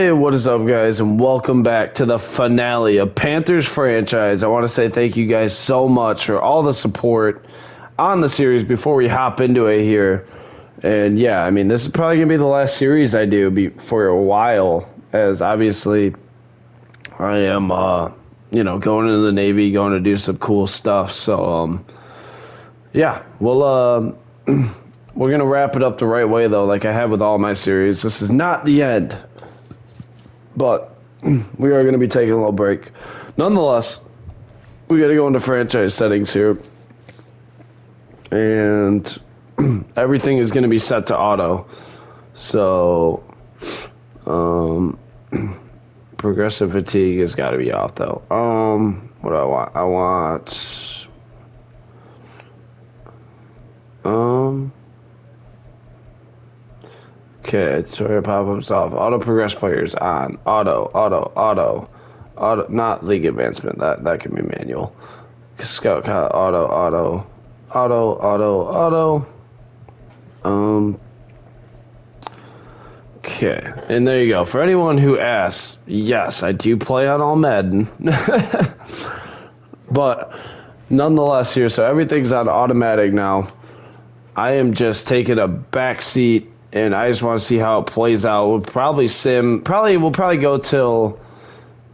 Hey, what is up, guys, and welcome back to the finale of Panthers franchise. I want to say thank you guys so much for all the support on the series before we hop into it here. And yeah, I mean, this is probably going to be the last series I do for a while, as obviously I am, going into the Navy, going to do some cool stuff. So, yeah, well, we're going to wrap it up the right way, though, like I have with all my series. This is not the end. But we are going to be taking a little break. Nonetheless, we got to go into franchise settings here. And everything is going to be set to auto. So, progressive fatigue has got to be off, though. What do I want? I want... Okay, sorry, pop-ups off. Auto progress players on. Auto. Not league advancement. That can be manual. Scout count. Auto. Okay, and there you go. For anyone who asks, yes, I do play on all Madden, but nonetheless here, so everything's on automatic now. I am just taking a back seat. And I just want to see how it plays out. We'll probably go till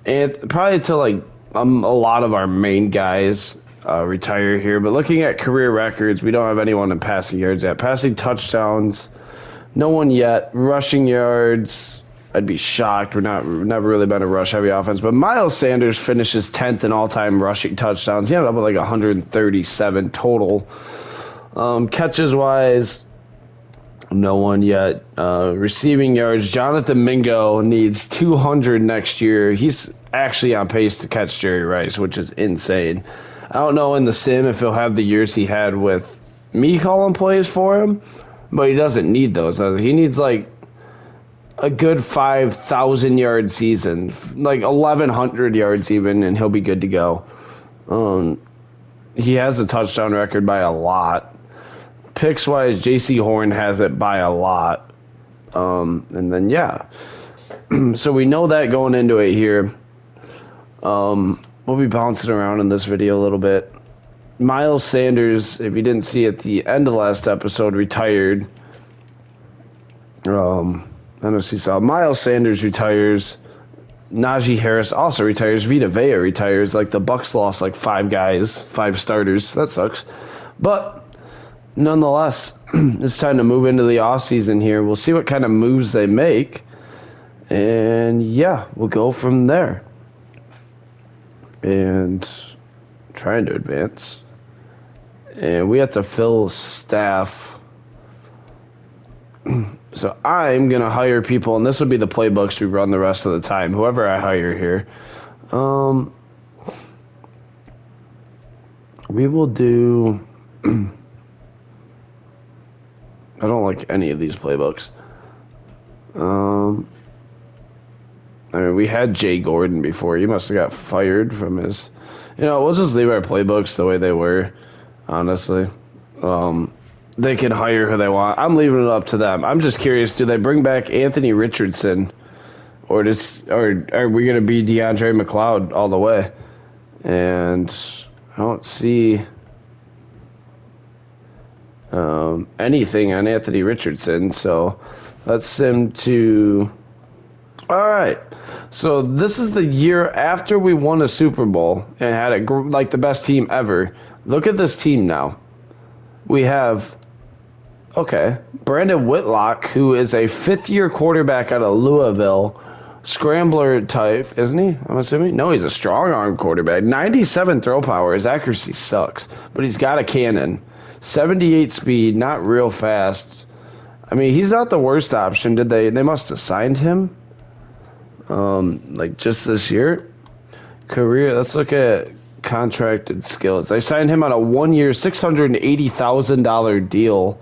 like a lot of our main guys retire here. But looking at career records, we don't have anyone in passing yards yet. Passing touchdowns, no one yet. Rushing yards, I'd be shocked. We've never really been a rush heavy offense. But Miles Sanders finishes 10th in all time rushing touchdowns. He ended up with like 137 total. Catches wise, no one yet. Receiving yards, Jonathan Mingo needs 200 next year. He's actually on pace to catch Jerry Rice, which is insane. I don't know in the sim if he'll have the years he had with me calling plays for him, but he doesn't need those. He needs like a good 5,000 yard season, like 1,100 yards even, and he'll be good to go. He has a touchdown record by a lot. Picks wise, J.C. Horn has it by a lot. And then, yeah. So we know that going into it here. We'll be bouncing around in this video a little bit. Miles Sanders, if you didn't see at the end of the last episode, retired. I don't see so. Miles Sanders retires. Najee Harris also retires. Vita Vea retires. Like the Bucs lost like 5 starters. That sucks. But nonetheless, it's time to move into the offseason here. We'll see what kind of moves they make. And yeah, we'll go from there. And trying to advance. And we have to fill staff. So I'm going to hire people, and this will be the playbooks we run the rest of the time. Whoever I hire here. We will do... I don't like any of these playbooks. I mean, we had Jay Gordon before. He must have got fired from his... we'll just leave our playbooks the way they were, honestly. They can hire who they want. I'm leaving it up to them. I'm just curious, do they bring back Anthony Richardson? Or are we going to be DeAndre McLeod all the way? And I don't see... anything on Anthony Richardson, so let's sim to... Alright, so this is the year after we won a Super Bowl and had like the best team ever. Look at this team now. We have, Brandon Whitlock, who is a fifth-year quarterback out of Louisville, scrambler type, isn't he? I'm assuming. No, he's a strong-arm quarterback. 97 throw power. His accuracy sucks, but he's got a cannon. 78 speed, not real fast. I mean, he's not the worst option. They must have signed him, like just this year. Career, let's look at contracted skills. They signed him on a 1-year, $680,000 deal.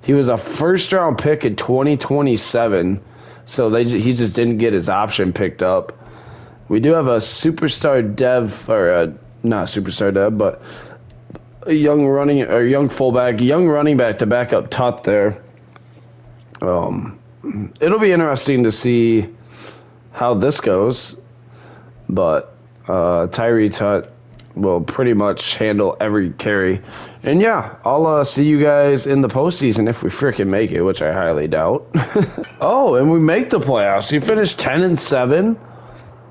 He was a first-round pick in 2027, so he just didn't get his option picked up. We do have a superstar dev, or not superstar dev, but a young running back to back up Tut there. It'll be interesting to see how this goes, but Tyree Tutt will pretty much handle every carry. And yeah, I'll see you guys in the postseason if we freaking make it, which I highly doubt. Oh, and we make the playoffs. We finished 10-7.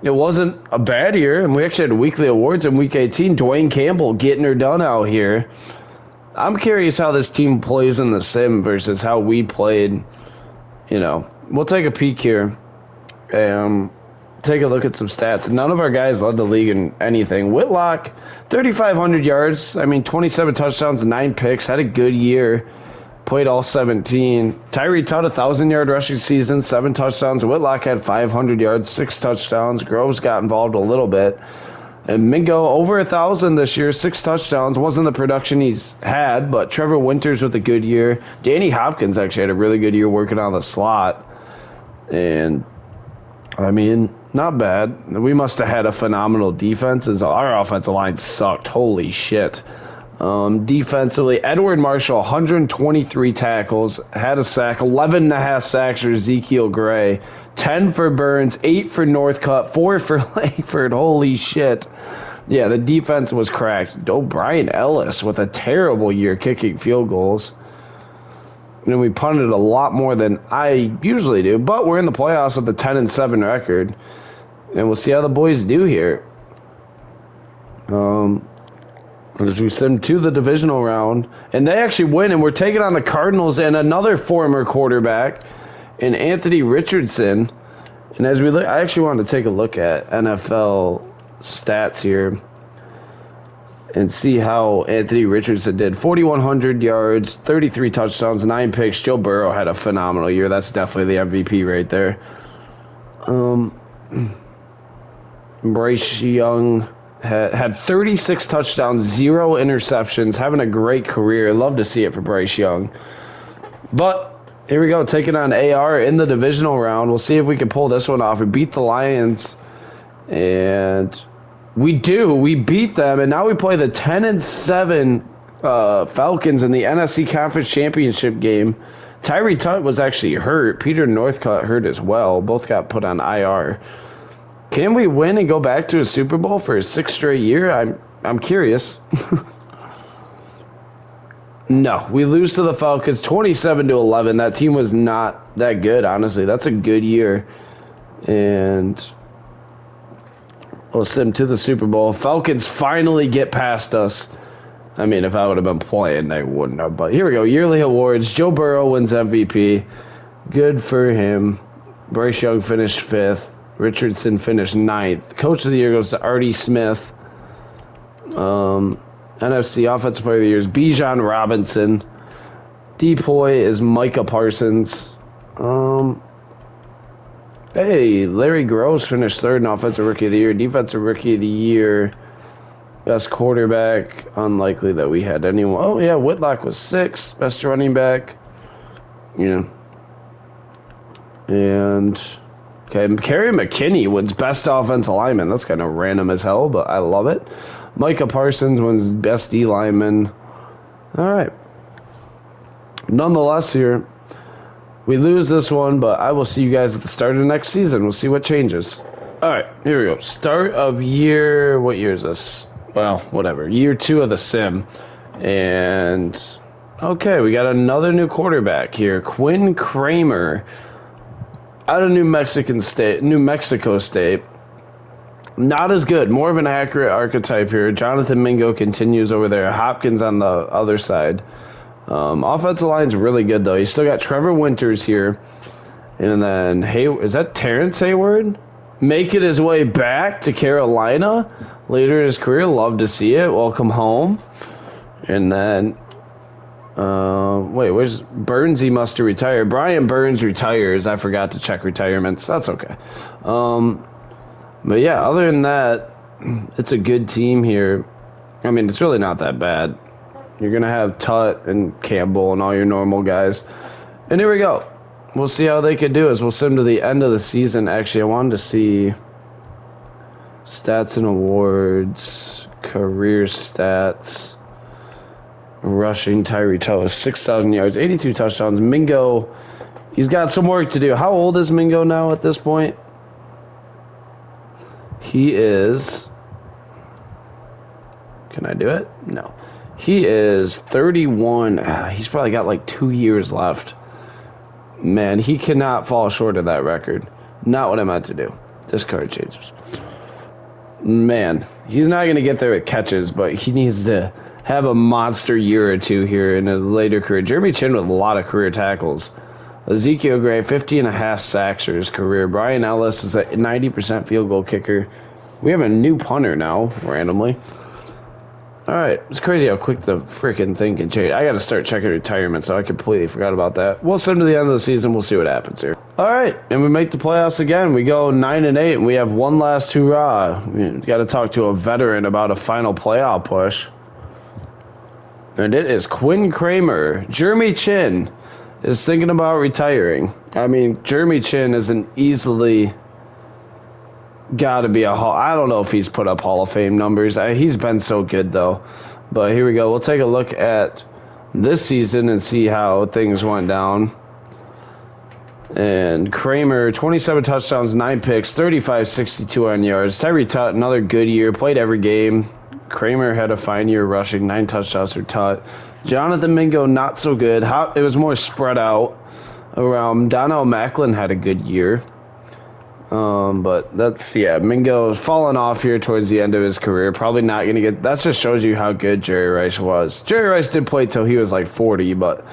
It wasn't a bad year, and we actually had weekly awards in Week 18. Dwayne Campbell getting her done out here. I'm curious how this team plays in the sim versus how we played. You know, we'll take a peek here. Take a look at some stats. None of our guys led the league in anything. Whitlock, 3,500 yards. I mean, 27 touchdowns, 9 picks. Had a good year. Played all 17. Tyree Tutt, 1,000-yard rushing season, 7 touchdowns. Whitlock had 500 yards, 6 touchdowns. Groves got involved a little bit. And Mingo, over 1,000 this year, 6 touchdowns. Wasn't the production he's had, but Trevor Winters with a good year. Danny Hopkins actually had a really good year working on the slot. And, I mean, not bad. We must have had a phenomenal defense. As our offensive line sucked. Holy shit. Defensively, Edward Marshall, 123 tackles, had a sack, 11.5 sacks for Ezekiel Gray, 10 for Burns, 8 for Northcutt, 4 for Langford. Holy shit. Yeah, the defense was cracked. Brian Ellis with a terrible year kicking field goals. And we punted a lot more than I usually do, but we're in the playoffs with a 10-7 record. And we'll see how the boys do here. As we send to the divisional round, and they actually win, and we're taking on the Cardinals and another former quarterback, and Anthony Richardson. And as we look, I actually wanted to take a look at NFL stats here and see how Anthony Richardson did. 4,100 yards, 33 touchdowns, 9 picks. Joe Burrow had a phenomenal year. That's definitely the MVP right there. Bryce Young had 36 touchdowns, 0 interceptions, having a great career. Love to see it for Bryce Young. But here we go, taking on AR in the divisional round. We'll see if we can pull this one off. We beat the Lions, and we do. We beat them, and now we play the 10-7 Falcons in the NFC Conference Championship game. Tyree Tutt was actually hurt. Peter Northcutt hurt as well. Both got put on IR. Can we win and go back to a Super Bowl for a 6th straight year? I'm curious. No, we lose to the Falcons 27-11. That team was not that good, honestly. That's a good year. And we'll send them to the Super Bowl. Falcons finally get past us. I mean, if I would have been playing, they wouldn't have. But here we go. Yearly awards. Joe Burrow wins MVP. Good for him. Bryce Young finished 5th. Richardson finished 9th. Coach of the year goes to Artie Smith. NFC Offensive Player of the Year is Bijan Robinson. Depoy is Micah Parsons. Hey, Larry Groves finished 3rd in Offensive Rookie of the Year. Defensive Rookie of the Year. Best quarterback. Unlikely that we had anyone. Oh, yeah, Whitlock was 6th. Best running back. Yeah. And... okay, Kerry McKinney wins Best Offensive Lineman. That's kind of random as hell, but I love it. Micah Parsons wins Best D Lineman. All right. Nonetheless, here, we lose this one, but I will see you guys at the start of the next season. We'll see what changes. All right, here we go. Start of year, what year is this? Well, whatever. Year 2 of the sim. And, okay, we got another new quarterback here. Quinn Kramer. Out of New Mexico State. Not as good. More of an accurate archetype here. Jonathan Mingo continues over there. Hopkins on the other side. Offensive line's really good, though. You still got Trevor Winters here. And then, is that Terrence Hayward? Making his way back to Carolina later in his career. Love to see it. Welcome home. And then... wait, where's Burns? He must have retired. Brian Burns retires. I forgot to check retirements. That's okay. But yeah, other than that, it's a good team here. I mean, it's really not that bad. You're going to have Tutt and Campbell and all your normal guys. And here we go. We'll see how they could do as we'll send them to the end of the season. Actually, I wanted to see stats and awards, career stats. Rushing, Tyree Tutt, 6,000 yards, 82 touchdowns. Mingo, he's got some work to do. How old is Mingo now at this point? He is... Can I do it? No. He is 31. He's probably got like 2 years left. Man, he cannot fall short of that record. Not what I meant to do. Discard changes. Man, he's not going to get there with catches, but he needs to have a monster year or two here in his later career. Jeremy Chin with a lot of career tackles. Ezekiel Gray, 50.5 sacks for his career. Brian Ellis is a 90% field goal kicker. We have a new punter now, randomly. All right, it's crazy how quick the freaking thing can change. I got to start checking retirement, so I completely forgot about that. We'll send to the end of the season. We'll see what happens here. All right, and we make the playoffs again. We go 9-8, and we have one last hurrah. We got to talk to a veteran about a final playoff push. And it is Quinn Kramer. Jeremy Chin is thinking about retiring. I mean, Jeremy Chin isn't easily... Got to be a Hall. I don't know if he's put up Hall of Fame numbers. He's been so good, though. But here we go. We'll take a look at this season and see how things went down. And Kramer, 27 touchdowns, 9 picks, 35-62 on yards. Tyree Tutt, another good year. Played every game. Kramer had a fine year rushing, 9 touchdowns for Tutt. Jonathan Mingo, not so good. It was more spread out around. Donnell Macklin had a good year. But that's, yeah, Mingo's fallen off here towards the end of his career. Probably not going to get, that just shows you how good Jerry Rice was. Jerry Rice did play till he was like 40, but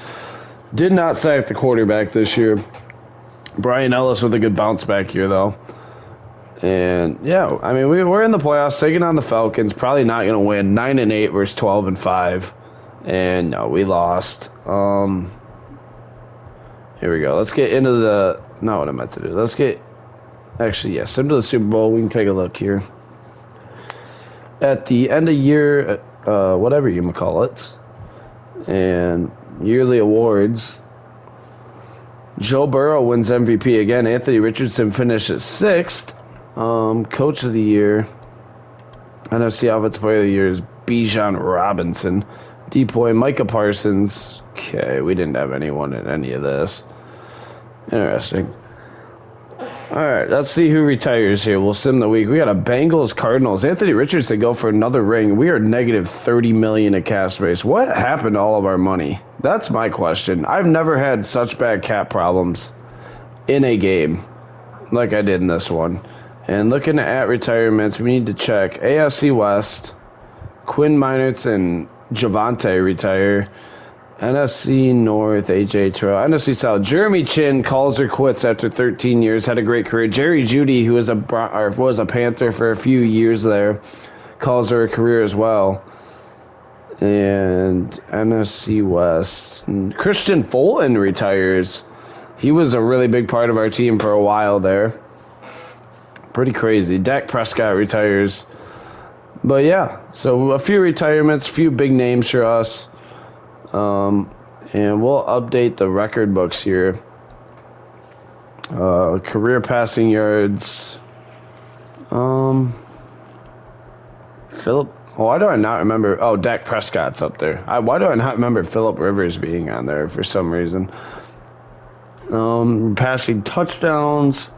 did not sack the quarterback this year. Brian Ellis with a good bounce back year, though. And, yeah, I mean, we're in the playoffs, taking on the Falcons. Probably not going to win. 9-8 versus 12-5. And, no, we lost. Here we go. Let's get into the, not what I meant to do. Let's get... Actually, yes, into the Super Bowl. We can take a look here. At the end of year, whatever you might call it, and yearly awards, Joe Burrow wins MVP again. Anthony Richardson finishes 6th. Coach of the year, NFC Offensive Player of the Year is Bijan Robinson. Depoy, Micah Parsons. Okay, we didn't have anyone in any of this. Interesting. All right, let's see who retires here. We'll sim the week. We got a Bengals Cardinals. Anthony Richardson go for another ring. We are negative $30 million at cap space. What happened to all of our money? That's my question. I've never had such bad cap problems in a game like I did in this one. And looking at retirements, we need to check AFC West. Quinn Meinertz and Javante retire. NFC North, AJ Terrell. NFC South, Jeremy Chin calls her quits after 13 years. Had a great career. Jerry Jeudy, who was a Panther for a few years there, calls her a career as well. And NFC West, Christian Fulton retires. He was a really big part of our team for a while there. Pretty crazy. Dak Prescott retires. But yeah, so a few retirements, a few big names for us. And we'll update the record books here. Career passing yards. Philip. Why do I not remember? Oh, Dak Prescott's up there. Why do I not remember Phillip Rivers being on there for some reason? Passing touchdowns.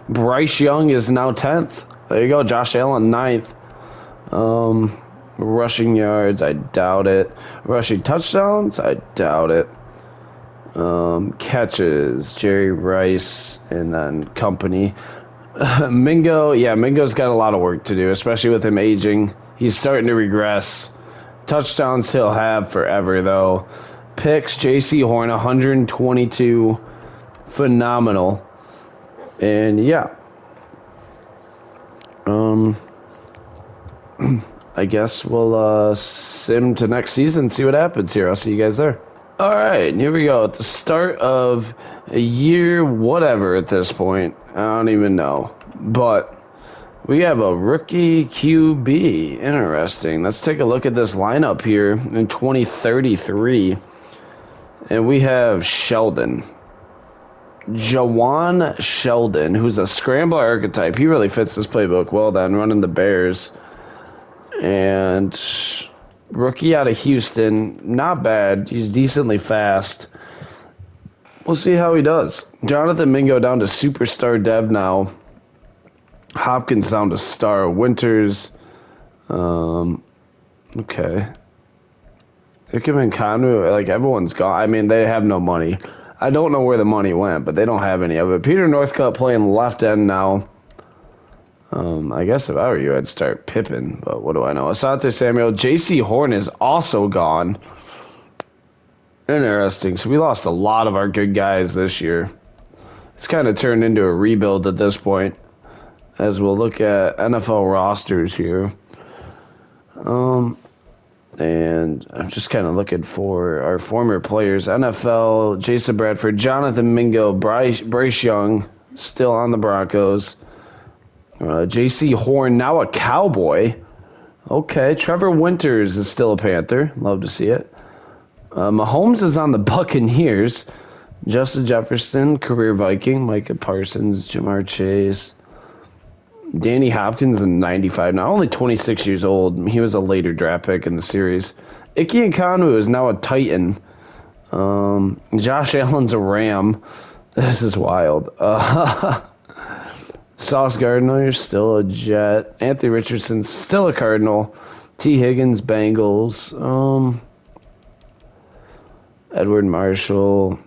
Bryce Young is now 10th. There you go. Josh Allen 9th. Rushing yards, I doubt it. Rushing touchdowns, I doubt it. Catches, Jerry Rice, and then company. Mingo, yeah, Mingo's got a lot of work to do, especially with him aging. He's starting to regress. Touchdowns he'll have forever, though. Picks, J.C. Horn, 122. Phenomenal. And, yeah. I guess we'll sim to next season, see what happens here. I'll see you guys there. All right, here we go. At the start of a year, whatever at this point. I don't even know. But we have a rookie QB. Interesting. Let's take a look at this lineup here in 2033. And we have Sheldon. Jawan Sheldon, who's a scrambler archetype. He really fits this playbook well then, running the Bears. And rookie out of Houston, not bad. He's decently fast. We'll see how he does. Jonathan Mingo down to superstar dev now. Hopkins down to star. Winters. Okay. Hickman and Conway, like, everyone's gone. I mean, they have no money. I don't know where the money went, but they don't have any of it. Peter Northcutt playing left end now. I guess if I were you, I'd start Pippen, but what do I know? Asante Samuel. J.C. Horn is also gone. Interesting. So we lost a lot of our good guys this year. It's kind of turned into a rebuild at this point, as we'll look at NFL rosters here. And I'm just kind of looking for our former players. NFL, Jason Bradford, Jonathan Mingo, Bryce Young, still on the Broncos. J.C. Horn, now a Cowboy. Okay, Trevor Winters is still a Panther. Love to see it. Mahomes is on the Buccaneers. Justin Jefferson, career Viking. Micah Parsons, Jamar Chase. Danny Hopkins in 95, now only 26 years old. He was a later draft pick in the series. Ike Ekwonu is now a Titan. Josh Allen's a Ram. This is wild. Sauce Gardner, still a Jet. Anthony Richardson, still a Cardinal. T. Higgins, Bengals. Edward Marshall.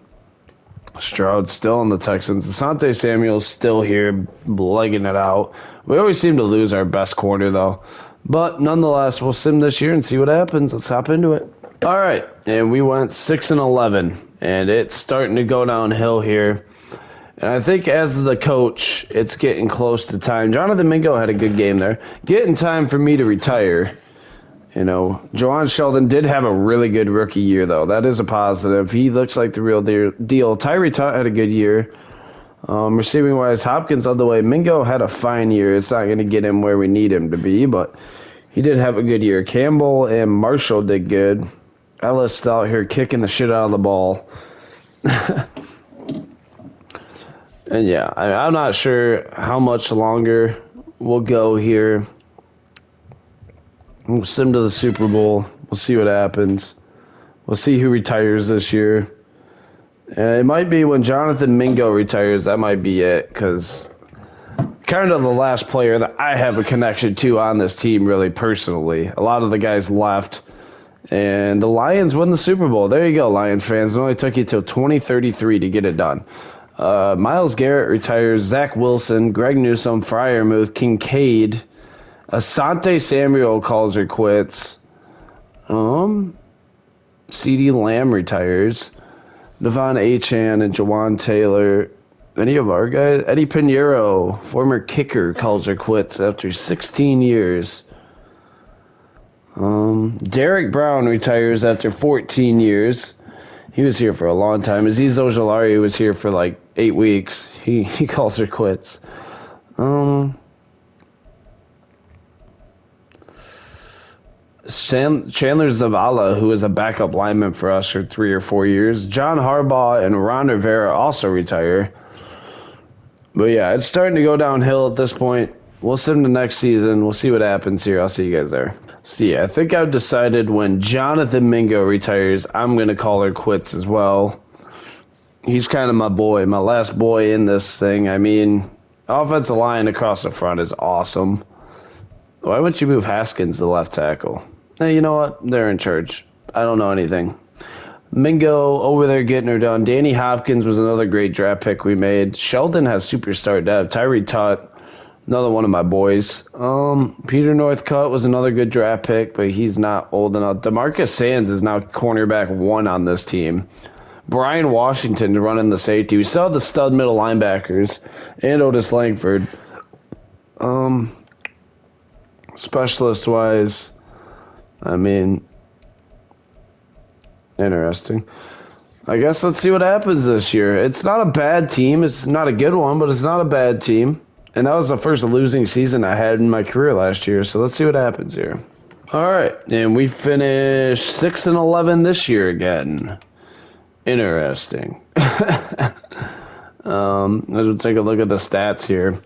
Stroud still on the Texans. Asante Samuel's still here, legging it out. We always seem to lose our best corner, though. But nonetheless, we'll sim this year and see what happens. Let's hop into it. All right, and we went 6-11, and it's starting to go downhill here. And I think as the coach, it's getting close to time. Jonathan Mingo had a good game there. Getting time for me to retire. You know, Juwan Sheldon did have a really good rookie year, though. That is a positive. He looks like the real deal. Tyree Tutt had a good year. Receiving-wise, Hopkins led the way. Mingo had a fine year. It's not going to get him where we need him to be, but he did have a good year. Campbell and Marshall did good. Ellis still out here kicking the shit out of the ball. And, yeah, I'm not sure how much longer we'll go here. We'll sim to the Super Bowl. We'll see what happens. We'll see who retires this year. And it might be when Jonathan Mingo retires. That might be it, because kind of the last player that I have a connection to on this team, really, personally. A lot of the guys left. And the Lions won the Super Bowl. There you go, Lions fans. It only took you till 2033 to get it done. Myles Garrett retires. Zach Wilson, Greg Newsome, Freiermuth, Kincaid, Asante Samuel calls her quits. CeeDee Lamb retires. Devon Achane and Jawan Taylor. Any of our guys? Eddie Pinheiro, former kicker, calls her quits after 16 years. Derek Brown retires after 14 years. He was here for a long time. Azeez Ojulari was here for like 8 weeks. He calls her quits. Chandler Zavala, who was a backup lineman for us for 3 or 4 years. John Harbaugh and Ron Rivera also retire. But yeah, it's starting to go downhill at this point. We'll sim to next season. We'll see what happens here. I'll see you guys there. So yeah, I think I've decided when Jonathan Mingo retires, I'm going to call her quits as well. He's kind of my boy, my last boy in this thing. I mean, offensive line across the front is awesome. Why wouldn't you move Haskins to left tackle? Hey, you know what? They're in charge. I don't know anything. Mingo over there getting her done. Danny Hopkins was another great draft pick we made. Sheldon has superstar depth. Tyree Tutt, another one of my boys. Peter Northcutt was another good draft pick, but he's not old enough. DeMarcus Sands is now cornerback 1 on this team. Brian Washington running the safety. We still have the stud middle linebackers and Otis Langford. Specialist-wise, I mean, interesting. I guess let's see what happens this year. It's not a bad team. It's not a good one, but it's not a bad team. And that was the first losing season I had in my career last year, so let's see what happens here. All right, and we finished 6-11 this year again. Interesting. Let's take a look at the stats here.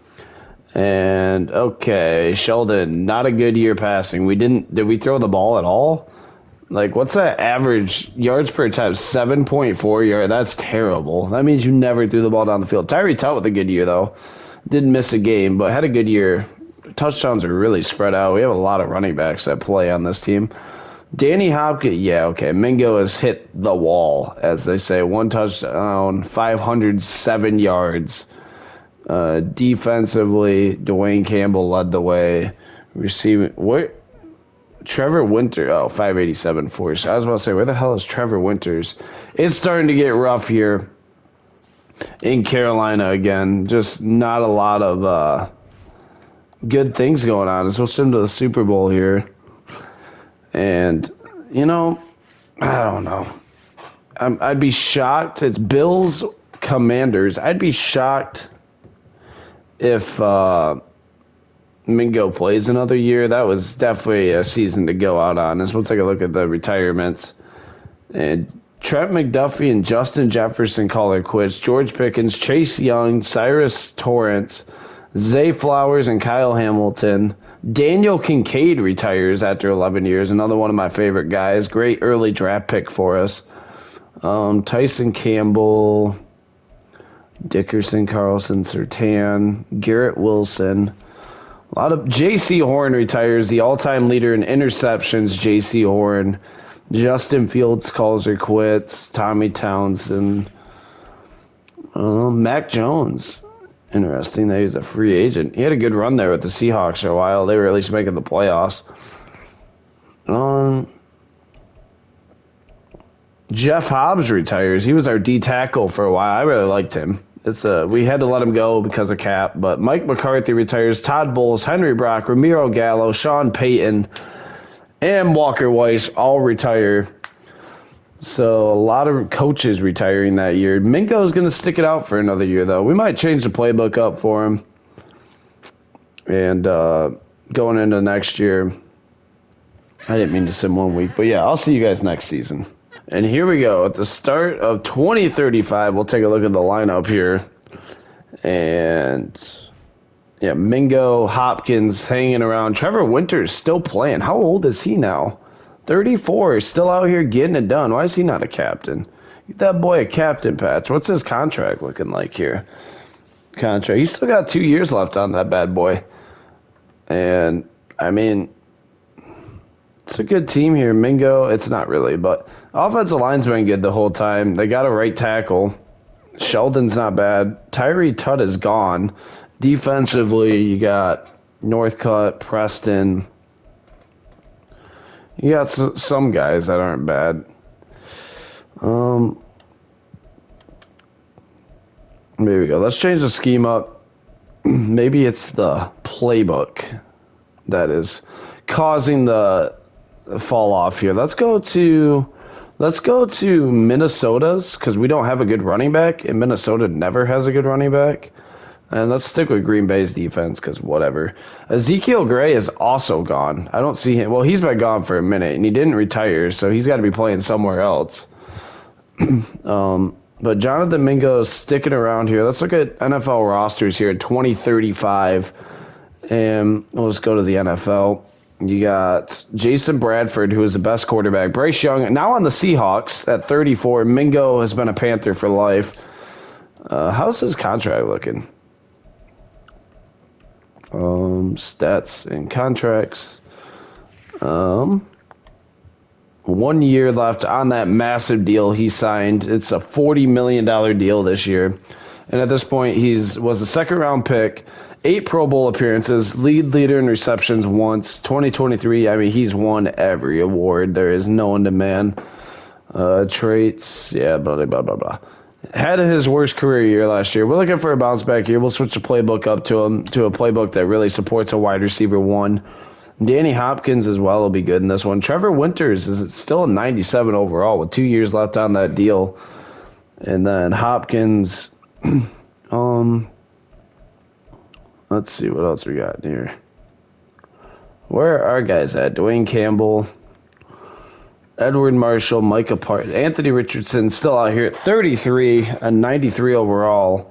And okay, Sheldon, not a good year passing. Did we throw the ball at all? Like, what's that average yards per attempt? 7.4 yards. That's terrible. That means you never threw the ball down the field. Tyree Tutt with a good year, though. Didn't miss a game, but had a good year. Touchdowns are really spread out. We have a lot of running backs that play on this team. Danny Hopkins, yeah, okay. Mingo has hit the wall, as they say. 1 touchdown, 507 yards. Defensively, Dwayne Campbell led the way. Receiving, what? Trevor Winter, 587 force. I was about to say, where the hell is Trevor Winters? It's starting to get rough here in Carolina again. Just not a lot of good things going on. As we'll send to the Super Bowl here. And, I don't know. I'd be shocked. It's Bills Commanders. I'd be shocked if Mingo plays another year. That was definitely a season to go out on. As we'll take a look at the retirements. And Trent McDuffie and Justin Jefferson call their quits. George Pickens, Chase Young, Cyrus Torrance, Zay Flowers, and Kyle Hamilton. Daniel Kincaid retires after 11 years. Another one of my favorite guys. Great early draft pick for us. Tyson Campbell, Dickerson, Carlson, Surtain, Garrett Wilson. A lot of J.C. Horn retires, the all-time leader in interceptions. J.C. Horn. Justin Fields calls her quits. Tommy Townsend. Mac Jones. Interesting that he's a free agent. He had a good run there with the Seahawks for a while. They were at least making the playoffs. Jeff Hobbs retires. He was our D tackle for a while. I really liked him. We had to let him go because of cap, but Mike McCarthy retires. Todd Bowles, Henry Brock, Ramiro Gallo, Sean Payton, and Walker Weiss all retire. So a lot of coaches retiring that year. Mingo's going to stick it out for another year, though. We might change the playbook up for him. And going into next year, I didn't mean to sim 1 week, but yeah, I'll see you guys next season. And here we go. At the start of 2035, we'll take a look at the lineup here. And, yeah, Mingo, Hopkins hanging around. Trevor Winters still playing. How old is he now? 34. Still out here getting it done. Why is he not a captain? Get that boy a captain patch. What's his contract looking like here? He's still got 2 years left on that bad boy. And, I mean, it's a good team here. Mingo, it's not really, but offensive line's been good the whole time. They got a right tackle. Sheldon's not bad. Tyree Tutt is gone. Defensively, you got Northcutt, Preston. You got some guys that aren't bad. There we go. Let's change the scheme up. Maybe it's the playbook that is causing the fall off here. Let's go to Minnesota's because we don't have a good running back, and Minnesota never has a good running back. And let's stick with Green Bay's defense because whatever. Ezekiel Gray is also gone. I don't see him. Well, he's been gone for a minute, and he didn't retire, so he's got to be playing somewhere else. But Jonathan Mingo is sticking around here. Let's look at NFL rosters here in 2035. And let's go to the NFL. You got Jason Bradford, who is the best quarterback. Bryce Young, now on the Seahawks at 34. Mingo has been a Panther for life. How's his contract looking? Stats and contracts. 1 year left on that massive deal he signed. It's a $40 million deal this year. And at this point, was a second-round pick, 8 Pro Bowl appearances, leader in receptions once. 2023, I mean, he's won every award. There is no one to man. Traits, yeah, blah, blah, blah, blah, blah. Had his worst career year last year. We're looking for a bounce back year. We'll switch the playbook up to a playbook that really supports a wide receiver 1. Danny Hopkins as well will be good in this one. Trevor Winters is still a 97 overall with 2 years left on that deal. And then Hopkins, let's see what else we got here. Where are our guys at? Dwayne Campbell, Edward Marshall, Micah Parsons, Anthony Richardson still out here at 33 and 93 overall.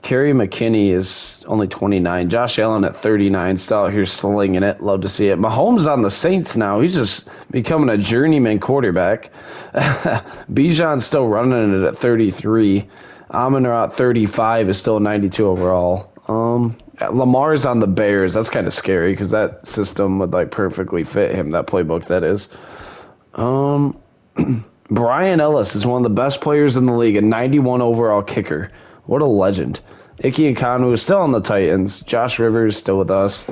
Kerry McKinney is only 29. Josh Allen at 39, still out here slinging it. Love to see it. Mahomes on the Saints now. He's just becoming a journeyman quarterback. Bijan's still running it at 33. Amon-Ra at 35 is still 92 overall. Lamar's on the Bears. That's kind of scary because that system would like perfectly fit him. That playbook, that is. Um, Brian Ellis is one of the best players in the league, a 91 overall kicker. What a legend. Ike Ekwonu is still on the Titans. Josh Rivers still with us.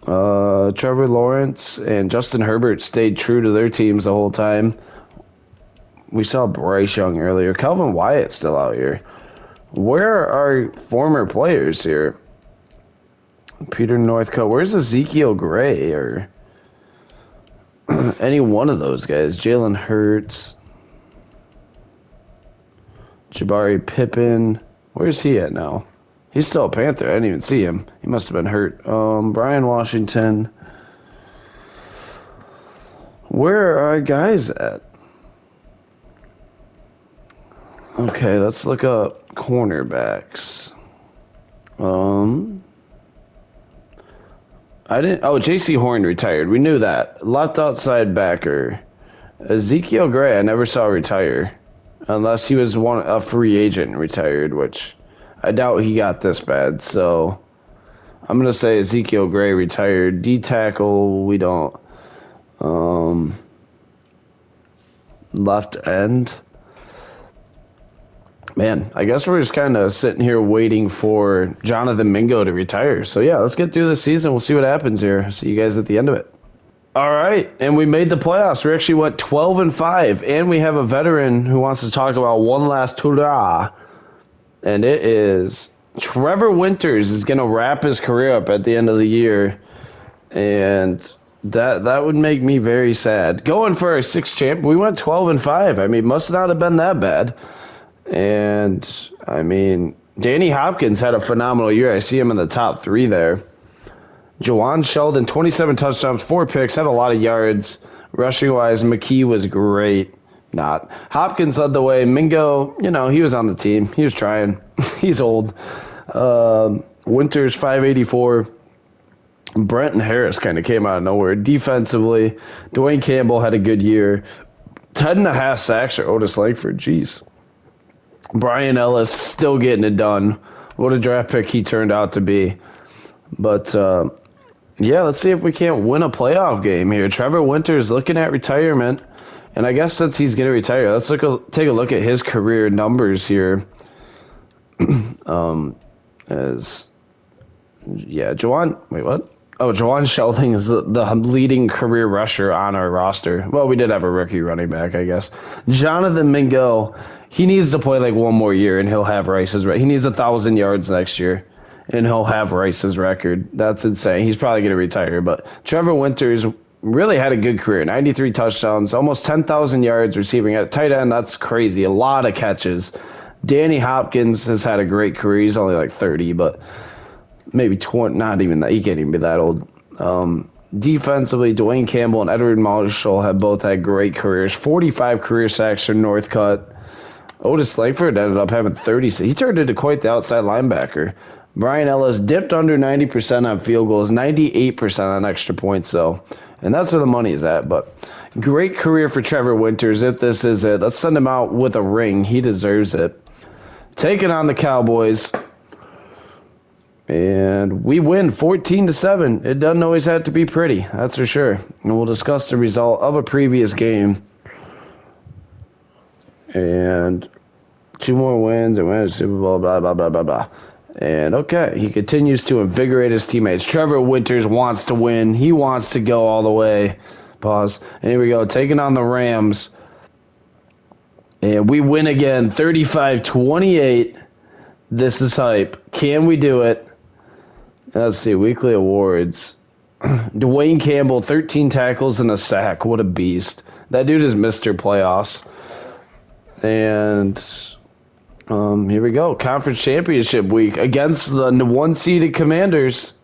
Trevor Lawrence and Justin Herbert stayed true to their teams the whole time. We saw Bryce Young earlier. Calvin Wyatt's still out here. Where are former players here? Peter Northcutt. Where's Ezekiel Gray or any one of those guys? Jalen Hurts. Jabari Pippin. Where's he at now? He's still a Panther. I didn't even see him. He must have been hurt. Brian Washington. Where are our guys at? Okay, let's look up cornerbacks. J.C. Horn retired. We knew that. Left outside backer. Ezekiel Gray, I never saw retire. Unless he was a free agent and retired, which I doubt he got this bad. So I'm going to say Ezekiel Gray retired. D-tackle, we don't. Left end. Man, I guess we're just kind of sitting here waiting for Jonathan Mingo to retire. So, yeah, let's get through the season. We'll see what happens here. See you guys at the end of it. All right, and we made the playoffs. We actually went 12-5, and we have a veteran who wants to talk about one last hurrah, and it is Trevor Winters is going to wrap his career up at the end of the year, and that would make me very sad. Going for our sixth champ, we went 12-5. I mean, must not have been that bad. And, I mean, Danny Hopkins had a phenomenal year. I see him in the top 3 there. Jawan Sheldon, 27 touchdowns, 4 picks, had a lot of yards. Rushing-wise, McKee was great. Not. Hopkins led the way. Mingo, he was on the team. He was trying. He's old. Winters, 584. Brenton Harris kind of came out of nowhere. Defensively, Dwayne Campbell had a good year. 10.5 sacks for Otis Langford. Jeez. Brian Ellis still getting it done. What a draft pick he turned out to be. But, yeah, let's see if we can't win a playoff game here. Trevor Winters looking at retirement. And I guess since he's going to retire, let's take a look at his career numbers here. Jawan Sheldon is the leading career rusher on our roster. Well, we did have a rookie running back, I guess. Jonathan Mingo, he needs to play like one more year, and he'll have Rice's record. He needs 1,000 yards next year, and he'll have Rice's record. That's insane. He's probably going to retire. But Trevor Winters really had a good career. 93 touchdowns, almost 10,000 yards receiving at tight end. That's crazy. A lot of catches. Danny Hopkins has had a great career. He's only like 30, but maybe 20, not even that. He can't even be that old. Defensively, Dwayne Campbell and Edward Marshall have both had great careers. 45 career sacks for Northcutt. Otis Langford ended up having 30. He turned into quite the outside linebacker. Brian Ellis dipped under 90% on field goals, 98% on extra points, though. And that's where the money is at. But great career for Trevor Winters. If this is it, let's send him out with a ring. He deserves it. Taking on the Cowboys. And we win 14-7. It doesn't always have to be pretty, that's for sure. And we'll discuss the result of a previous game. And 2 more wins and wins Super Bowl, blah, blah, blah, blah, blah. And okay, he continues to invigorate his teammates. Trevor Winters wants to win. He wants to go all the way. Pause. And here we go, taking on the Rams. And we win again, 35-28. This is hype. Can we do it? Let's see, weekly awards. Dwayne Campbell, 13 tackles and a sack. What a beast. That dude is Mr. Playoffs. And here we go. Conference Championship week against the 1-seeded Commanders.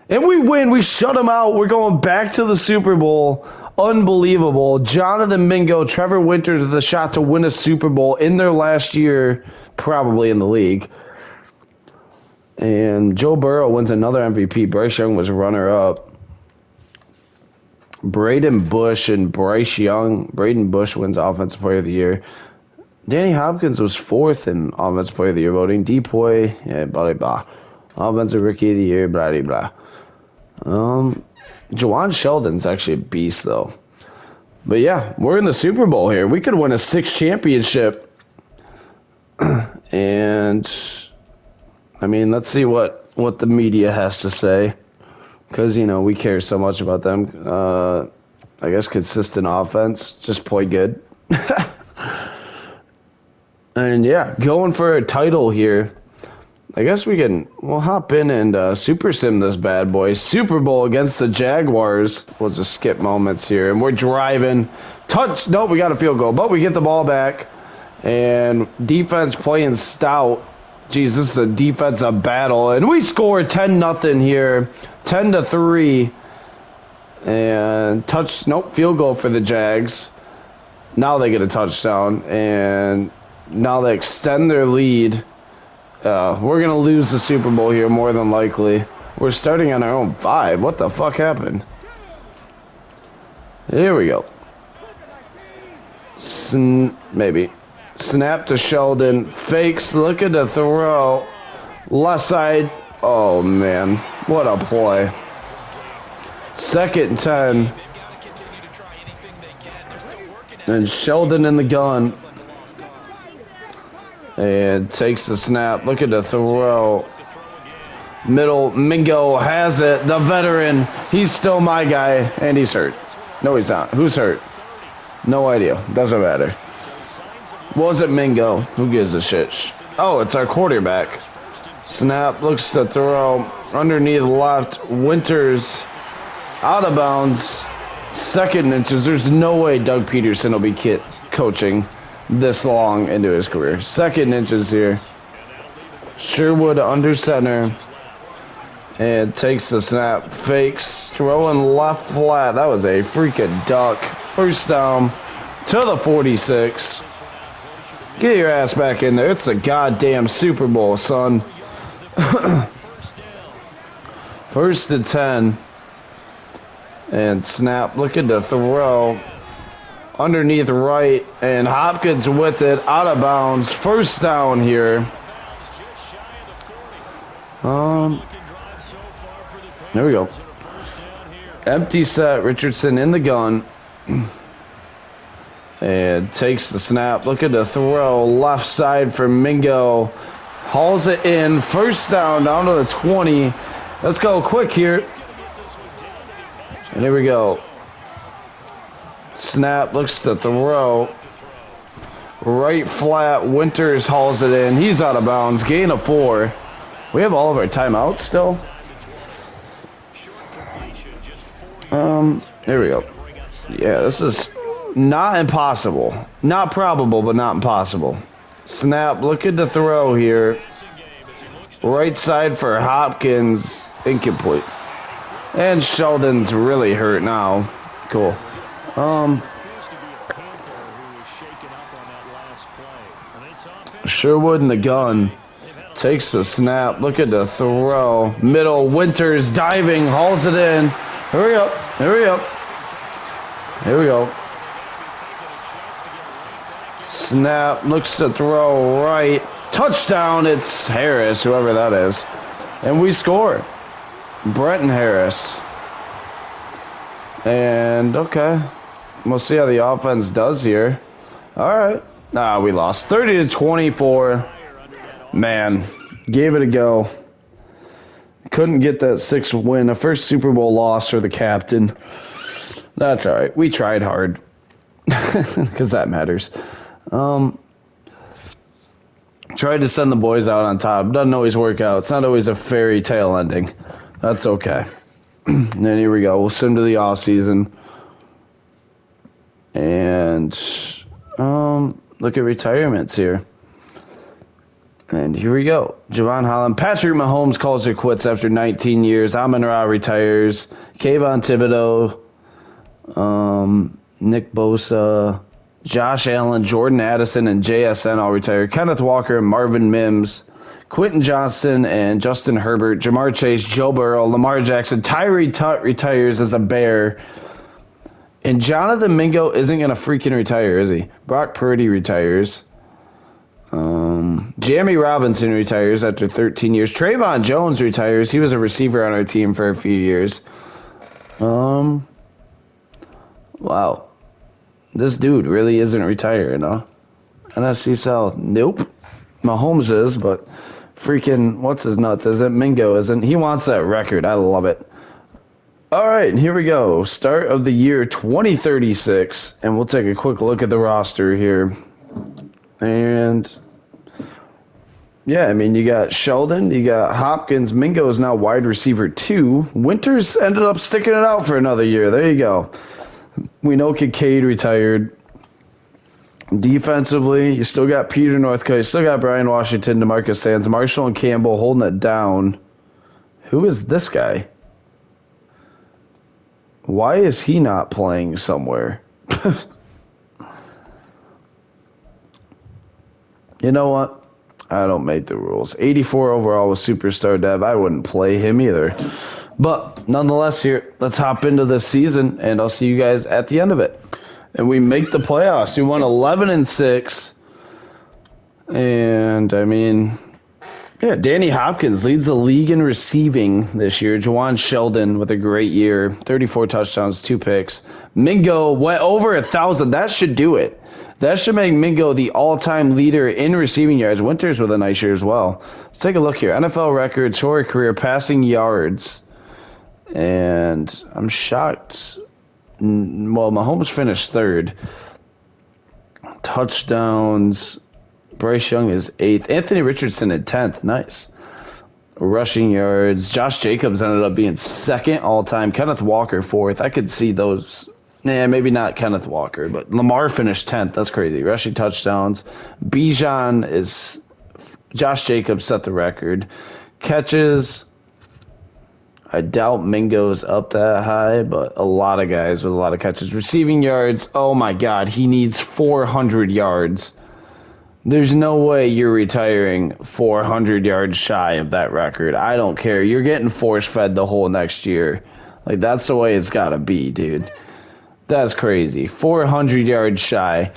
And we win. We shut them out. We're going back to the Super Bowl. Unbelievable. Jonathan Mingo, Trevor Winters with a shot to win a Super Bowl in their last year, probably in the league. And Joe Burrow wins another MVP. Bryce Young was runner-up. Braden Bush and Bryce Young. Braden Bush wins Offensive Player of the Year. Danny Hopkins was 4th in Offensive Player of the Year voting. Depoy, yeah, blah, blah, blah. Offensive Rookie of the Year, blah, blah, blah. Jawan Sheldon's actually a beast, though. But yeah, we're in the Super Bowl here. We could win a 6th championship. And, I mean, let's see what the media has to say. Because, you know, we care so much about them. I guess consistent offense. Just play good. And, yeah, going for a title here. I guess we'll hop in and super sim this bad boy. Super Bowl against the Jaguars. We'll just skip moments here. And we're driving. Touch. Nope, we got a field goal. But we get the ball back. And defense playing stout. Jeez, this is a defensive battle. And we score 10-0 here. 10-3. And field goal for the Jags. Now they get a touchdown. And now they extend their lead. We're going to lose the Super Bowl here more than likely. We're starting on our own 5. What the fuck happened? Here we go. Maybe. Snap to Sheldon. Fakes. Look at the throw. Left side. Oh, man. What a play. 2nd and 10. And Sheldon in the gun. And takes the snap. Look at the throw. Middle. Mingo has it. The veteran. He's still my guy. And he's hurt. No, he's not. Who's hurt? No idea. Doesn't matter. Was it Mingo? Who gives a shit? Oh, it's our quarterback. Snap. Looks to throw. Underneath left. Winters. Out of bounds. 2nd inches. There's no way Doug Peterson will be coaching this long into his career. 2nd inches here. Sherwood under center. And takes the snap. Fakes. Throwing left flat. That was a freaking duck. 1st down to the 46. Get your ass back in there. It's the goddamn Super Bowl, son. 1st and 10. And snap. Look at the throw. Underneath right, and Hopkins with it, out of bounds. 1st down here. There we go. Empty set, Richardson in the gun. And takes the snap. Look at the throw, left side for Mingo. Hauls it in, 1st down to the 20. Let's go quick here. And here we go. Snap, looks to throw. Right flat, Winters hauls it in. He's out of bounds. Gain of 4. We have all of our timeouts still. There we go. Yeah, this is not impossible. Not probable, but not impossible. Snap, look at the throw here. Right side for Hopkins. Incomplete. And Sheldon's really hurt now. Cool. Sherwood in the gun. Takes the snap. Look at the throw. Middle. Winters diving. Hauls it in. Hurry up. Hurry up. Here we go. Snap. Looks to throw right. Touchdown. It's Harris, whoever that is. And we score. Brenton Harris. And, okay. We'll see how the offense does here. All right. Nah, we lost. 30-24. Man, gave it a go. Couldn't get that 6th win. A first Super Bowl loss for the captain. That's all right. We tried hard. Because that matters. Tried to send the boys out on top. Doesn't always work out. It's not always a fairy tale ending. That's okay. And then here we go. We'll sim to the off season. And look at retirements here. And here we go. Javon Holland. Patrick Mahomes calls it quits after 19 years. Amon-Ra retires. Kayvon Thibodeau. Nick Bosa. Josh Allen, Jordan Addison, and JSN all retired. Kenneth Walker, Marvin Mims. Quentin Johnston and Justin Herbert, Jamar Chase, Joe Burrow, Lamar Jackson, Tyree Tutt retires as a Bear. And Jonathan Mingo isn't going to freaking retire, is he? Brock Purdy retires. Jamie Robinson retires after 13 years. Trayvon Jones retires. He was a receiver on our team for a few years. Wow. This dude really isn't retiring, huh? NFC South, nope. Mahomes is, but freaking, what's his nuts? Isn't Mingo? Isn't he wants that record? I love it. All right, here we go. Start of the year 2036, and we'll take a quick look at the roster here. And yeah, I mean, you got Sheldon, you got Hopkins. Mingo is now wide receiver 2. Winters ended up sticking it out for another year. There you go. We know Kincaid retired. Defensively, you still got Peter Northcutt, you still got Brian Washington, DeMarcus Sands, Marshall and Campbell holding it down. Who is this guy? Why is he not playing somewhere? You know what? I don't make the rules. 84 overall with Superstar Dev. I wouldn't play him either. But nonetheless, here, let's hop into this season, and I'll see you guys at the end of it. And we make the playoffs. We won 11-6. And, I mean, yeah, Danny Hopkins leads the league in receiving this year. Jawan Sheldon with a great year. 34 touchdowns, 2 picks. Mingo went over 1,000. That should do it. That should make Mingo the all-time leader in receiving yards. Winters with a nice year as well. Let's take a look here. NFL records for a career passing yards. And I'm shocked. Well, Mahomes finished 3rd. Touchdowns. Bryce Young is 8th. Anthony Richardson at 10th. Nice. Rushing yards. Josh Jacobs ended up being 2nd all-time. Kenneth Walker 4th. I could see those. Nah, maybe not Kenneth Walker, but Lamar finished 10th. That's crazy. Rushing touchdowns. Bijan is... Josh Jacobs set the record. Catches... I doubt Mingo's up that high, but a lot of guys with a lot of catches. Receiving yards, oh my God, he needs 400 yards. There's no way you're retiring 400 yards shy of that record. I don't care. You're getting force-fed the whole next year. Like, that's the way it's got to be, dude. That's crazy. 400 yards shy.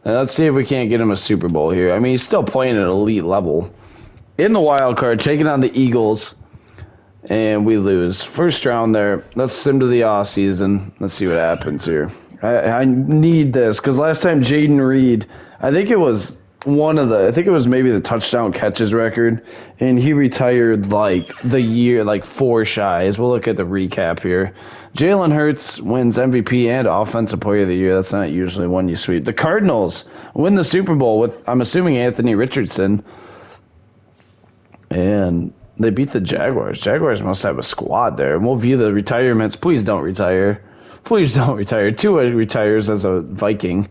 And let's see if we can't get him a Super Bowl here. I mean, he's still playing at an elite level. In the wild card, taking on the Eagles. And we lose. First round there. Let's sim to the off season. Let's see what happens here. I need this because last time Jaden Reed, I think it was maybe the touchdown catches record, and he retired like the year, like 4 shies. We'll look at the recap here. Jalen Hurts wins MVP and Offensive Player of the Year. That's not usually one you sweep. The Cardinals win the Super Bowl with, I'm assuming, Anthony Richardson. And they beat the Jaguars. Jaguars must have a squad there. And we'll view the retirements. Please don't retire. Please don't retire. Tua retires as a Viking.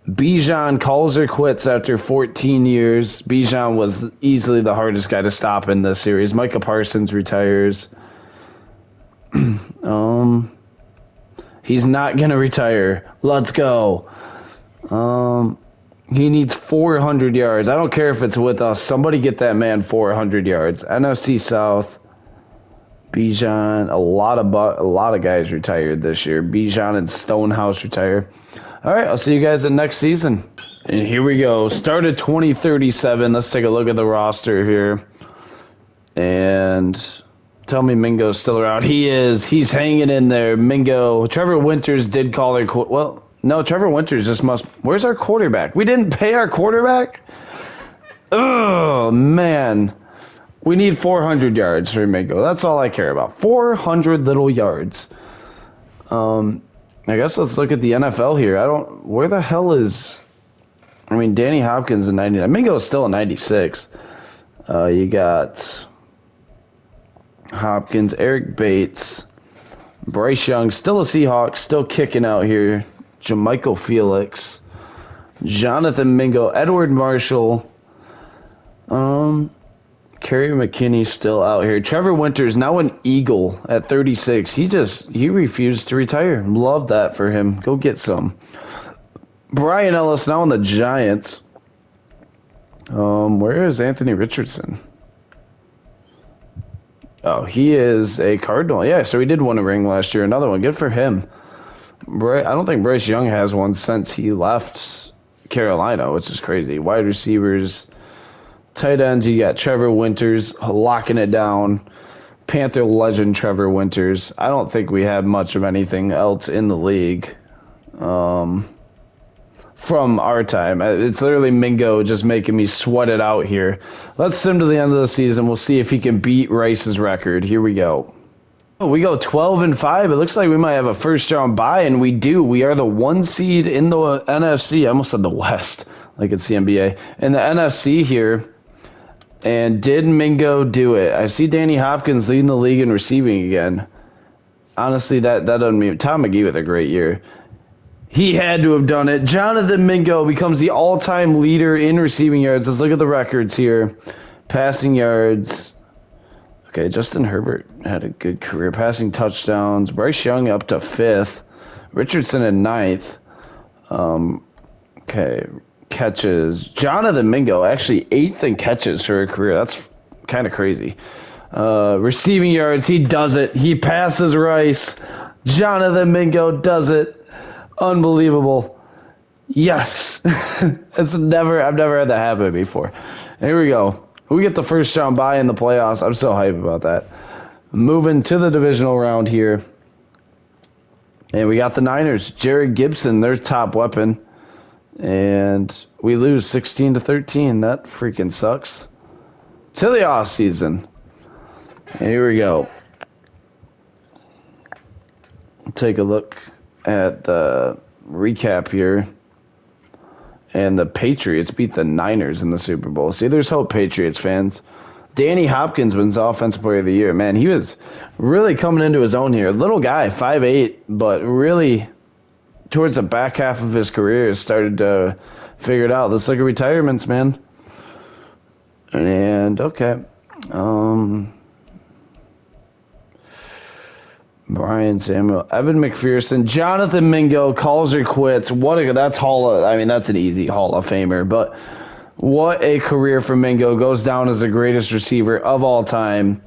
Bijan calls her quits after 14 years. Bijan was easily the hardest guy to stop in this series. Micah Parsons retires. He's not going to retire. Let's go. He needs 400 yards. I don't care if it's with us. Somebody get that man 400 yards. NFC South. Bijan. A lot of guys retired this year. Bijan and Stonehouse retire. All right, I'll see you guys in next season. And here we go. Start at 2037. Let's take a look at the roster here. And tell me Mingo's still around. He is. He's hanging in there. Mingo. Trevor Winters did call their... Well... No, Trevor Winters just must... Where's our quarterback? We didn't pay our quarterback? Oh, man. We need 400 yards for Mingo. That's all I care about. 400 little yards. I guess let's look at the NFL here. Where the hell is... I mean, Danny Hopkins is 99. Mingo's still a 96. You got Hopkins, Eric Bates, Bryce Young, still a Seahawk, still kicking out here. Jermichael Felix, Jonathan Mingo, Edward Marshall, Kerry McKinney still out here. Trevor Winters, now an Eagle at 36. He refused to retire. Love that for him. Go get some. Brian Ellis now on the Giants. Where is Anthony Richardson? Oh, he is a Cardinal. Yeah, so he did win a ring last year. Another one. Good for him. I don't think Bryce Young has one since he left Carolina, which is crazy. Wide receivers, tight ends, you got Trevor Winters locking it down. Panther legend Trevor Winters. I don't think we have much of anything else in the league from our time. It's literally Mingo just making me sweat it out here. Let's sim to the end of the season. We'll see if he can beat Rice's record. Here we go. Oh, we go 12-5. It looks like we might have a first round bye, and we do. We are the 1 seed in the NFC. I almost said the West, like it's the NBA. In the NFC here. And did Mingo do it? I see Danny Hopkins leading the league in receiving again. Honestly, that doesn't mean Tom McGee with a great year. He had to have done it. Jonathan Mingo becomes the all-time leader in receiving yards. Let's look at the records here. Passing yards. Okay, Justin Herbert had a good career. Passing touchdowns. Bryce Young up to 5th. Richardson at 9th. Okay. Catches. Jonathan Mingo actually 8th in catches for a career. That's kind of crazy. Receiving yards, he does it. He passes Rice. Jonathan Mingo does it. Unbelievable. Yes. I've never had that happen before. Here we go. We get the first round bye in the playoffs. I'm so hyped about that. Moving to the divisional round here. And we got the Niners. Jared Gibson, their top weapon. And we lose 16-13. That freaking sucks. To the off season. Here we go. Take a look at the recap here. And the Patriots beat the Niners in the Super Bowl. See, there's hope, Patriots fans. Danny Hopkins wins Offensive Player of the Year. Man, he was really coming into his own here. Little guy, 5'8", but really towards the back half of his career started to figure it out. Let's look at retirements, man. And okay. Brian Samuel, Evan McPherson, Jonathan Mingo calls or quits. That's that's an easy Hall of Famer, but what a career for Mingo. Goes down as the greatest receiver of all time.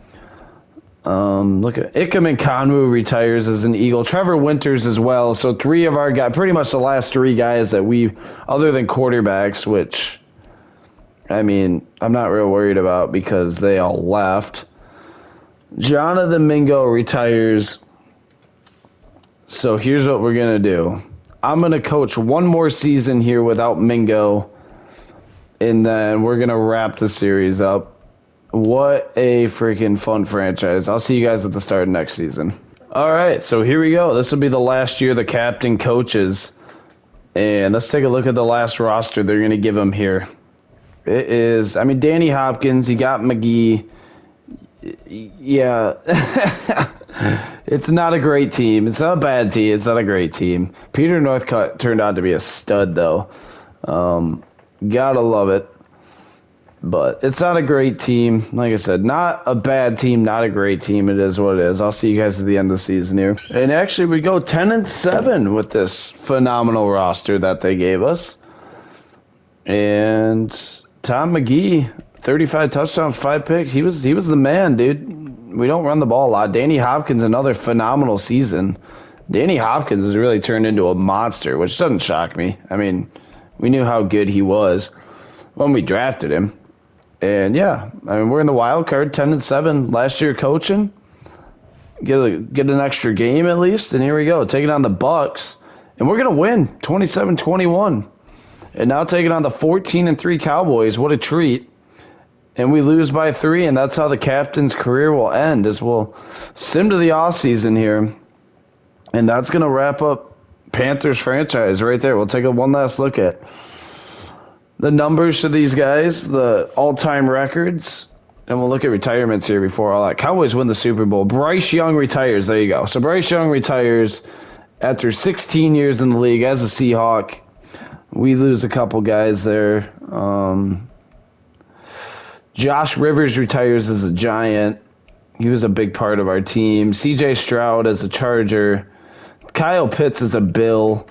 Look at Ikemen Konwu retires as an Eagle. Trevor Winters as well. So 3 of our guys, pretty much the last 3 guys that we, other than quarterbacks, which, I mean, I'm not real worried about because they all left. Jonathan Mingo retires. So here's what we're going to do. I'm going to coach 1 more season here without Mingo, and then we're going to wrap the series up. What a freaking fun franchise. I'll see you guys at the start of next season. All right, so here we go. This will be the last year the captain coaches. And let's take a look at the last roster they're going to give him here. It is, Danny Hopkins, you got McGee. Yeah. It's not a great team. It's not a bad team. It's not a great team. Peter Northcutt turned out to be a stud, though. Gotta love it. But it's not a great team. Like I said, not a bad team, not a great team. It is what it is. I'll see you guys at the end of the season here. And actually, we go 10-7 with this phenomenal roster that they gave us. And Tom McGee, 35 touchdowns, 5 picks. He was the man, dude. We don't run the ball a lot. Danny Hopkins, another phenomenal season. Danny Hopkins has really turned into a monster, which doesn't shock me. We knew how good he was when we drafted him. And yeah, we're in the wild card, 10-7. Last year coaching, get an extra game at least, and here we go, taking on the Bucks, and we're gonna win 27-21. And now taking on the 14-3 Cowboys. What a treat! And we lose by 3, and that's how the captain's career will end. As we'll sim to the off season here, and that's gonna wrap up Panthers franchise right there. We'll take one last look at the numbers for these guys, the all-time records, and we'll look at retirements here before all that. Cowboys win the Super Bowl. Bryce Young retires. There you go. So Bryce Young retires after 16 years in the league as a Seahawk. We lose a couple guys there. Josh Rivers retires as a Giant. He was a big part of our team. C.J. Stroud as a Charger. Kyle Pitts as a Bill.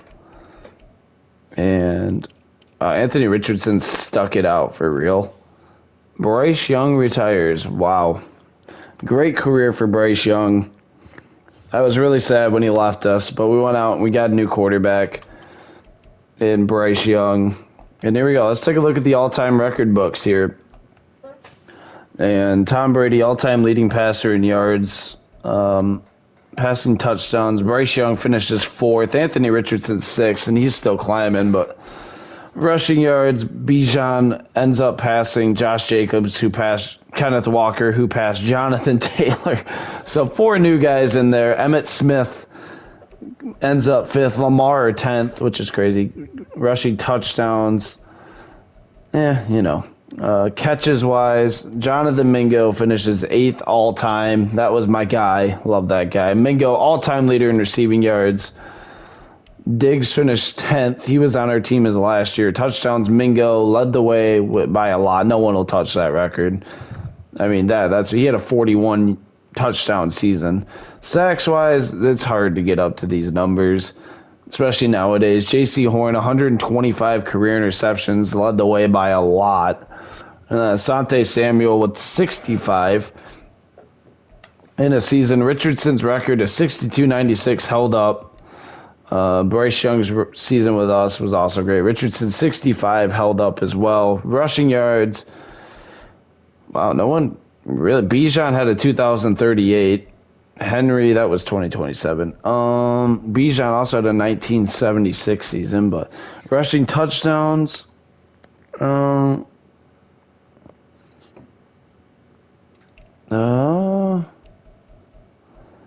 And Anthony Richardson stuck it out for real. Bryce Young retires. Wow. Great career for Bryce Young. I was really sad when he left us, but we went out and we got a new quarterback in Bryce Young. And here we go. Let's take a look at the all-time record books here. And Tom Brady, all-time leading passer in yards, passing touchdowns. Bryce Young finishes 4th. Anthony Richardson 6th, and he's still climbing. But rushing yards, Bijan ends up passing Josh Jacobs, who passed Kenneth Walker, who passed Jonathan Taylor. So 4 new guys in there. Emmitt Smith ends up 5th. Lamar 10th, which is crazy. Rushing touchdowns. Catches wise, Jonathan Mingo finishes 8th all time. That was my guy. Love that guy. Mingo, all time leader in receiving yards. Diggs finished 10th. He was on our team as last year. Touchdowns, Mingo led the way by a lot. No one will touch that record. I mean, he had a 41 touchdown season. Sacks wise, it's hard to get up to these numbers, especially nowadays. J.C. Horn, 125 career interceptions, led the way by a lot. Asante Samuel with 65 in a season. Richardson's record of 62-96 held up. Bryce Young's season with us was also great. Richardson 65 held up as well. Rushing yards. Wow, no one really. Bijan had a 2038. Henry, that was 2027. Bijan also had a 1976 season, but rushing touchdowns.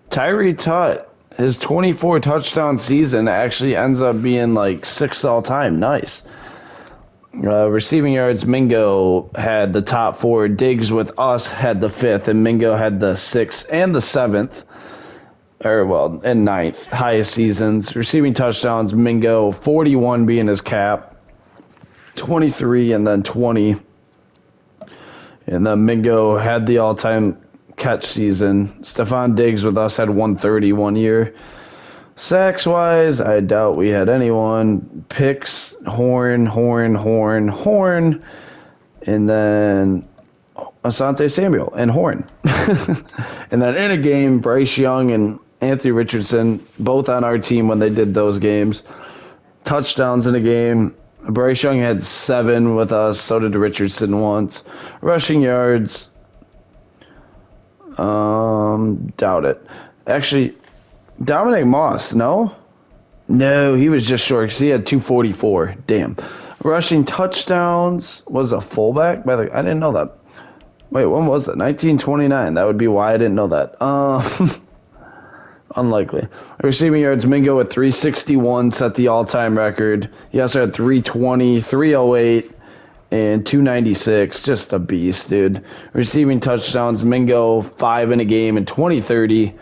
Tyree Tutt, his 24 touchdown season actually ends up being like 6th all time. Nice. Receiving yards, Mingo had the top 4. Diggs with us had the 5th, and Mingo had the 6th and the 7th. And 9th, highest seasons. Receiving touchdowns, Mingo, 41 being his cap, 23 and then 20. And then Mingo had the all-time catch season. Stephon Diggs with us had 130 one year. Sacks-wise, I doubt we had anyone. Picks, Horn. And then Asante Samuel and Horn. And then in a game, Bryce Young and Anthony Richardson, both on our team when they did those games. Touchdowns in a game. Bryce Young had 7 with us. So did Richardson once. Rushing yards. Doubt it. Actually, Dominic Moss, no? No, he was just short because he had 244. Damn. Rushing touchdowns was a fullback? I didn't know that. Wait, when was it? 1929. That would be why I didn't know that. Unlikely. Receiving yards, Mingo at 361 set the all-time record. He also had 320, 308, and 296. Just a beast, dude. Receiving touchdowns, Mingo 5 in a game in 2030.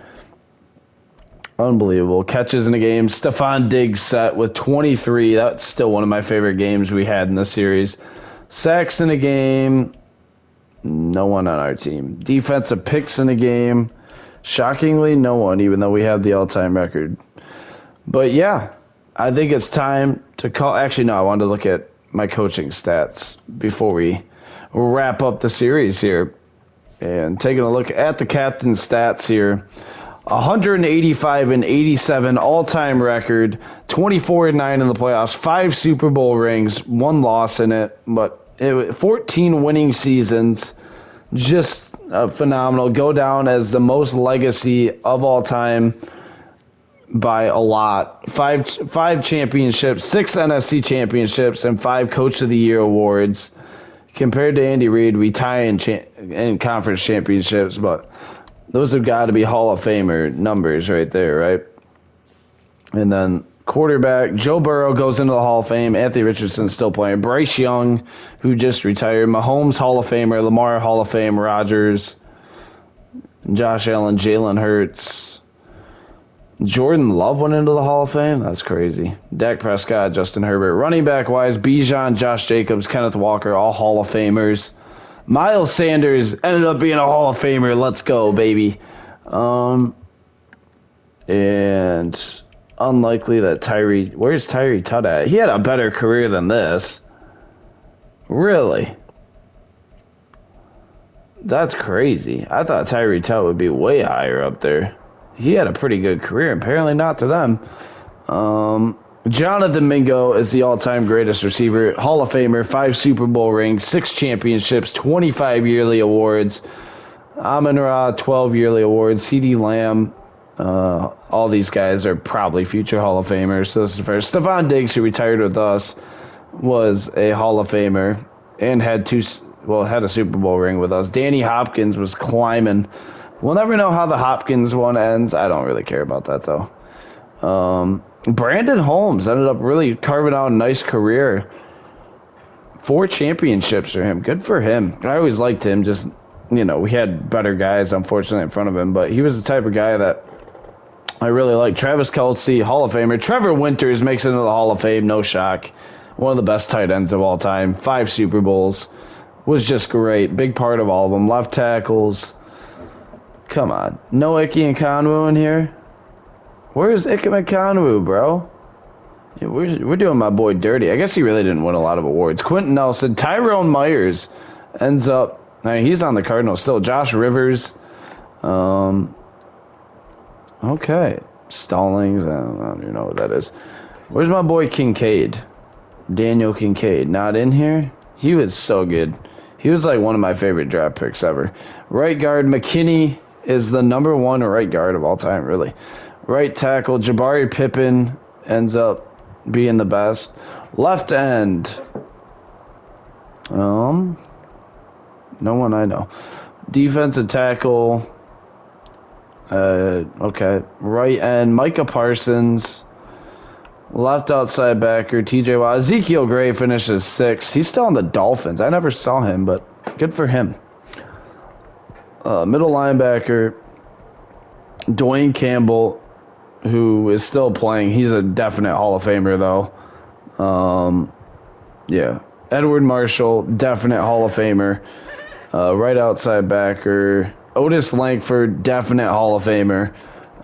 Unbelievable. Catches in a game. Stephon Diggs set with 23. That's still one of my favorite games we had in the series. Sacks in a game. No one on our team. Defensive picks in a game. Shockingly, no one, even though we have the all-time record. But yeah, I think it's time to call. Actually, no, I wanted to look at my coaching stats before we wrap up the series here. And taking a look at the captain's stats here. 185 and 87 all-time record, 24 and 9 in the playoffs, 5 Super Bowl rings, 1 loss in it, but 14 winning seasons. Just phenomenal. Go down as the most legacy of all time by a lot. Five championships, 6 NFC championships, and 5 Coach of the Year awards. Compared to Andy Reid, we tie in conference championships, but those have got to be Hall of Famer numbers right there, right? And then quarterback, Joe Burrow goes into the Hall of Fame. Anthony Richardson's still playing. Bryce Young, who just retired. Mahomes, Hall of Famer. Lamar, Hall of Fame. Rodgers, Josh Allen, Jalen Hurts. Jordan Love went into the Hall of Fame? That's crazy. Dak Prescott, Justin Herbert. Running back-wise, Bijan, Josh Jacobs, Kenneth Walker, all Hall of Famers. Miles Sanders ended up being a Hall of Famer. Let's go, baby. And unlikely that where's Tyree Tutt at? He had a better career than this. Really? That's crazy. I thought Tyree Tutt would be way higher up there. He had a pretty good career. Apparently not to them. Jonathan Mingo is the all-time greatest receiver, Hall of Famer, 5 Super Bowl rings, 6 championships, 25 yearly awards. Amon-Ra, 12 yearly awards. C.D. Lamb, all these guys are probably future Hall of Famers. So this is the first. Stephon Diggs, who retired with us, was a Hall of Famer and had had a Super Bowl ring with us. Danny Hopkins was climbing. We'll never know how the Hopkins one ends. I don't really care about that, though. Brandon Holmes ended up really carving out a nice career. 4 championships for him. Good for him. I always liked him. Just, we had better guys, unfortunately, in front of him. But he was the type of guy that I really liked. Travis Kelce, Hall of Famer. Trevor Winters makes it into the Hall of Fame. No shock. One of the best tight ends of all time. 5 Super Bowls. Was just great. Big part of all of them. Left tackles. Come on. No Icky and Conwu in here? Where's Ike Conwu, bro? Yeah, we're doing my boy dirty. I guess he really didn't win a lot of awards. Quentin Nelson, Tyrone Myers ends up. I mean, he's on the Cardinals still. Josh Rivers. Okay. Stallings. I don't even know what that is. Where's my boy Kincaid? Daniel Kincaid. Not in here? He was so good. He was like one of my favorite draft picks ever. Right guard, McKinney is the number 1 right guard of all time, really. Right tackle, Jabari Pippen ends up being the best. Left end. No one I know. Defensive tackle. Okay. Right end, Micah Parsons. Left outside backer, TJ Watt. Ezekiel Gray finishes 6th. He's still on the Dolphins. I never saw him, but good for him. Middle linebacker, Dwayne Campbell, who is still playing. He's a definite Hall of Famer, though. Yeah. Edward Marshall, definite Hall of Famer. Right outside backer. Otis Langford, definite Hall of Famer.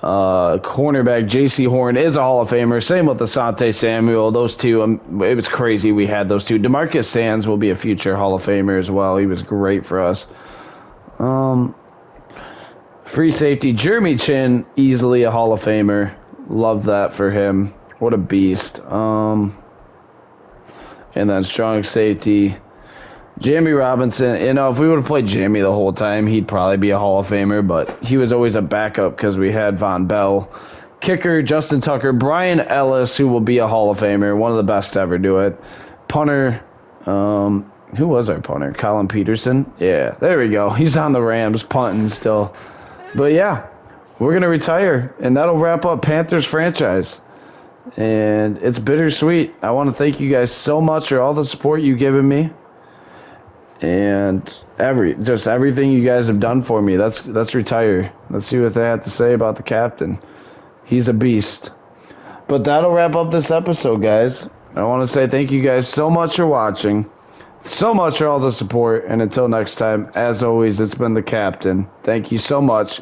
Cornerback J.C. Horn is a Hall of Famer. Same with Asante Samuel. Those two, it was crazy we had those two. DeMarcus Sands will be a future Hall of Famer as well. He was great for us. Free safety, Jeremy Chin, easily a Hall of Famer. Love that for him. What a beast. And then strong safety, Jamie Robinson. If we would have played Jamie the whole time, he'd probably be a Hall of Famer, but he was always a backup because we had Von Bell. Kicker, Justin Tucker. Brian Ellis, who will be a Hall of Famer, one of the best to ever do it. Punter, who was our punter? Colin Peterson? Yeah, there we go. He's on the Rams, punting still. But yeah, we're going to retire, and that'll wrap up Panthers franchise. And it's bittersweet. I want to thank you guys so much for all the support you've given me. And everything you guys have done for me. Let's retire. Let's see what they have to say about the captain. He's a beast. But that'll wrap up this episode, guys. I want to say thank you guys so much for watching. So much for all the support. And until next time, as always, it's been the captain. Thank you so much.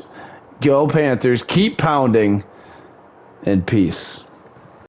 Go Panthers. Keep pounding. And peace.